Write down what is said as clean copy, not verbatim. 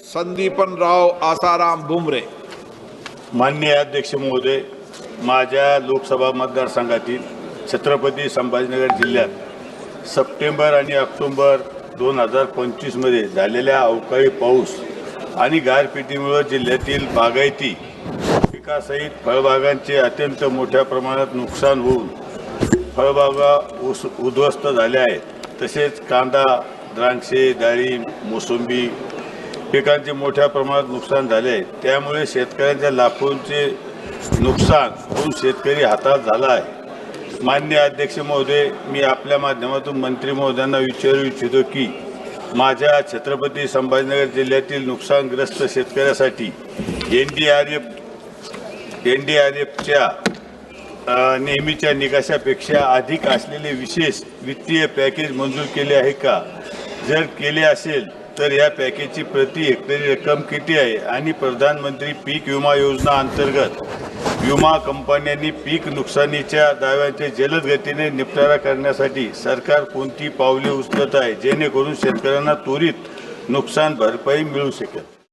संदीपनराव आसाराम भुमरे। माननीय अध्यक्ष महोदय, माझ्या लोकसभा मतदारसंघातील छत्रपती संभाजीनगर जिल्ह्यात सप्टेंबर आणि ऑक्टोबर 2025 मध्ये झालेल्या अवकाळी पाऊस आणि गारपिटीमुळे जिल्ह्यातील बागायती पिकासहित फळबागांचे अत्यंत मोठ्या प्रमाणात नुकसान होऊन फळबागा उद्ध्वस्त झाल्या आहेत। तसेच कांदा, द्राक्षे, डाळिंब, मोसंबी पिकांचे मोठ्या प्रमाणात नुकसान झाले आहे। त्यामुळे शेतकऱ्यांच्या लाखोंचे नुकसान होऊन शेतकरी हताश झाला आहे। माननीय अध्यक्ष महोदय, मी आपल्या माध्यमातून मंत्री महोदयांना विचारू इच्छितो की माझ्या छत्रपती संभाजीनगर जिल्ह्यातील नुकसानग्रस्त शेतकऱ्यासाठी एनडीआरएफच्या नेहमीच्या निकषापेक्षा अधिक असलेले विशेष वित्तीय पॅकेज मंजूर केले आहे का? जर केले असेल तर या पॅकेजची प्रति हेक्टरी रक्कम किती आहे आणि प्रधानमंत्री पीक विमा योजना अंतर्गत विमा कंपन्यांनी पीक नुकसानीच्या दाव्यांचे जलद गतीने निपटारा करण्यासाठी सरकार कोणती पावले उचलत आहे जेणेकरून शेतकऱ्यांना त्वरित नुकसान भरपाई मिळू शकेल?